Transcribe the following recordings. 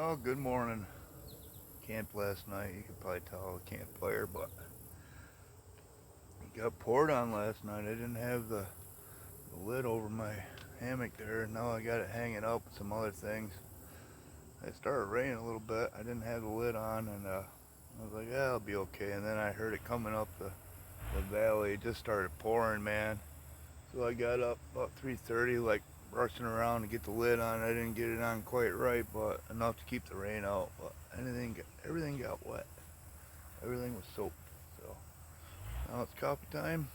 Well, good morning. Camped last night. You could probably tell the campfire, but it got poured on last night. I didn't have the lid over my hammock there. Now I got it hanging up with some other things. It started raining a little bit. I didn't have the lid on, and I was like, yeah, it'll be okay. And then I heard it coming up the valley. It just started pouring, man. So I got up about 3:30, like rushing around to get the lid on. I didn't get it on quite right, but enough to keep the rain out. But everything got wet. Everything was soaked. So now it's coffee time,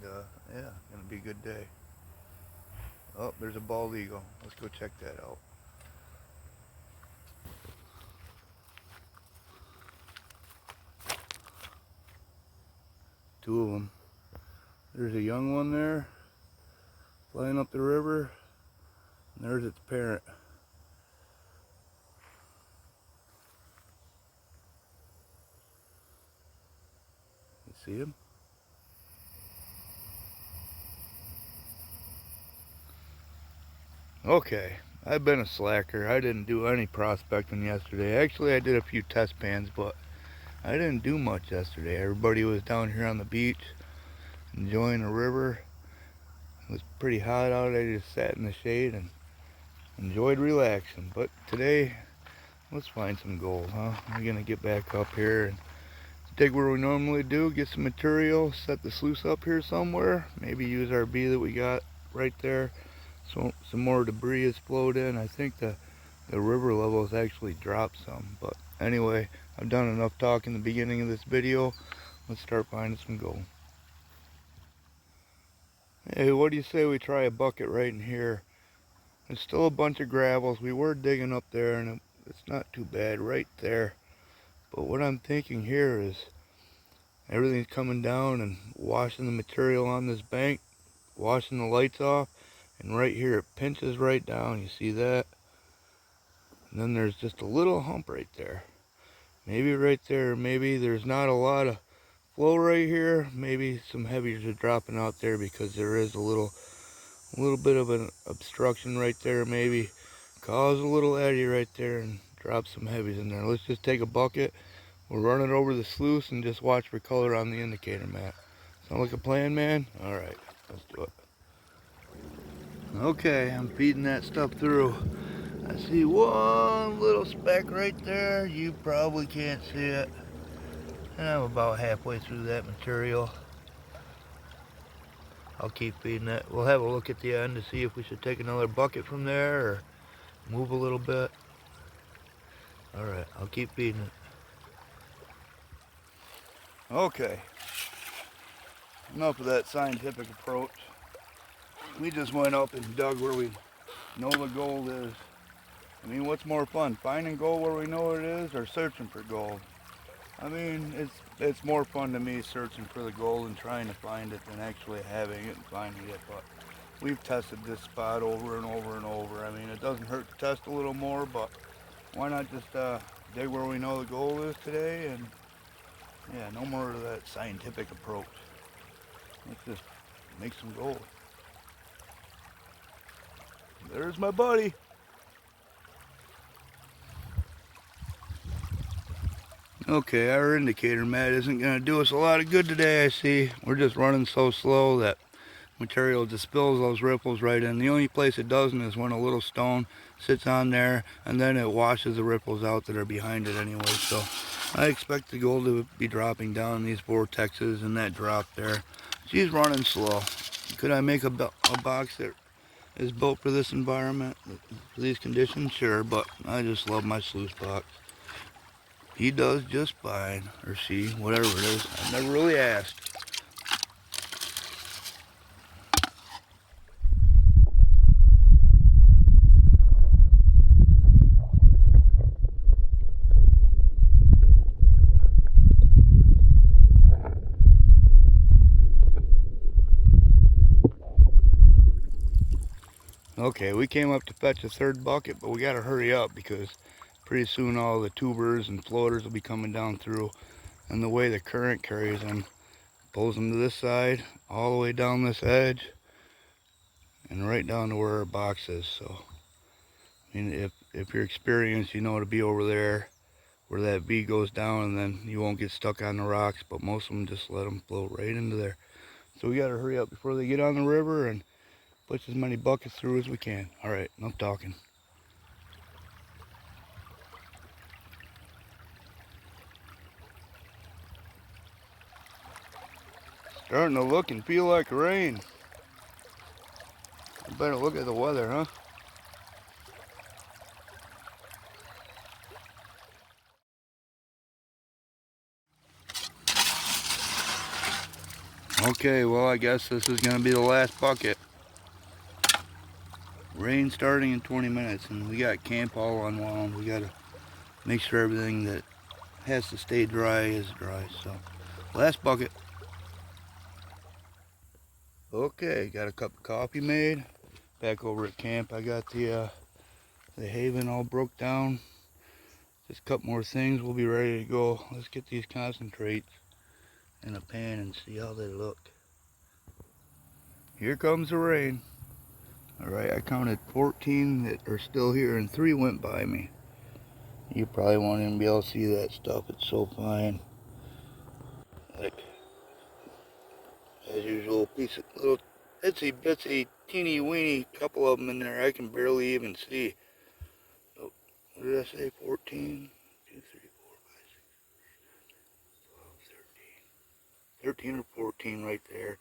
and yeah, gonna be a good day. Oh, there's a bald eagle. Let's go check that out. Two of them. There's a young one there, flying up the river, and there's its parent. You see him? Okay, I've been a slacker. I didn't do any prospecting yesterday. Actually, I did a few test pans, but I didn't do much yesterday. Everybody was down here on the beach enjoying the river. It was pretty hot out. I just sat in the shade and enjoyed relaxing. But today, let's find some gold, huh? We're gonna get back up here and dig where we normally do, get some material, set the sluice up here somewhere, maybe use our bee that we got right there. So some more debris has flowed in. I think the river level has actually dropped some. But anyway, I've done enough talk in the beginning of this video. Let's start finding some gold. Hey, what do you say we try a bucket right in here? There's still a bunch of gravels. We were digging up there, and it's not too bad right there. But what I'm thinking here is everything's coming down and washing the material on this bank, washing the lights off, and right here it pinches right down. You see that? And then there's just a little hump right there. Maybe right there, maybe there's not a lot of flow right here. Maybe some heavies are dropping out there because there is a little bit of an obstruction right there. Maybe cause a little eddy right there and drop some heavies in there. Let's just take a bucket. We'll run it over the sluice and just watch for color on the indicator map. Sound like a plan, man? All right, let's do it. Okay, I'm feeding that stuff through. I see one little speck right there. You probably can't see it. And I'm about halfway through that material. I'll keep feeding it. We'll have a look at the end to see if we should take another bucket from there or move a little bit. All right, I'll keep feeding it. Okay, enough of that scientific approach. We just went up and dug where we know the gold is. I mean, what's more fun, finding gold where we know it is or searching for gold? I mean, it's more fun to me searching for the gold and trying to find it than actually having it and finding it. But we've tested this spot over and over and over. I mean, it doesn't hurt to test a little more, but why not just dig where we know the gold is today? And yeah, no more of that scientific approach. Let's just make some gold. There's my buddy. Okay, our indicator mat isn't going to do us a lot of good today, I see. We're just running so slow that material just spills those ripples right in. The only place it doesn't is when a little stone sits on there, and then it washes the ripples out that are behind it anyway. So I expect the gold to be dropping down these vortexes and that drop there. She's running slow. Could I make a box that is built for this environment, for these conditions? Sure, but I just love my sluice box. He does just fine, or she, whatever it is. I've never really asked. Okay, we came up to fetch a third bucket, but we gotta hurry up because pretty soon all the tubers and floaters will be coming down through, and the way the current carries them pulls them to this side, all the way down this edge, and right down to where our box is. So I mean, if you're experienced, you know to be over there where that V goes down, and then you won't get stuck on the rocks, but most of them just let them float right into there. So we gotta hurry up before they get on the river and push as many buckets through as we can. All right, enough talking. Starting to look and feel like rain. I better look at the weather, huh? Okay, well, I guess this is gonna be the last bucket. Rain starting in 20 minutes, and we got camp all unwound. We gotta make sure everything that has to stay dry is dry. So, last bucket. Okay, got a cup of coffee made. Back over at camp, I got the haven all broke down. Just a couple more things, we'll be ready to go. Let's get these concentrates in a pan and see how they look. Here comes the rain. Alright, I counted 14 that are still here and 3 went by me. You probably won't even be able to see that stuff, it's so fine. Like, as usual, piece of little itsy bitsy teeny weeny couple of them in there I can barely even see. So, what did I say, 14? 2, 3, 4, 5, 6, 13 or 14 right there.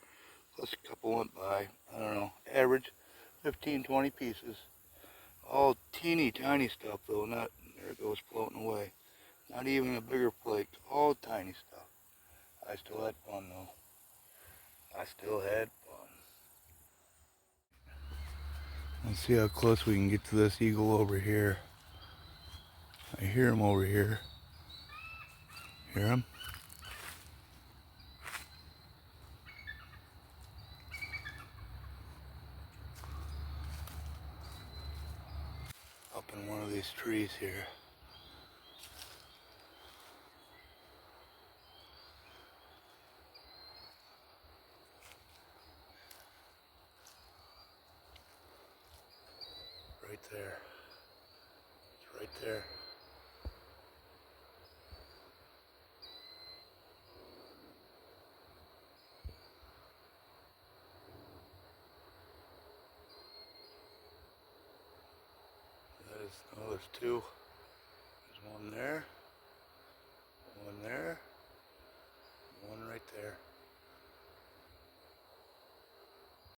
Plus a couple went by. I don't know. Average 15, 20 pieces. All teeny tiny stuff though. Not, there it goes floating away. Not even a bigger flake. All tiny stuff. I still had fun though. I still had fun. Let's see how close we can get to this eagle over here. I hear him over here. Hear him? Up in one of these trees here. Right there. It's right there. That is, oh, there's two. There's one there.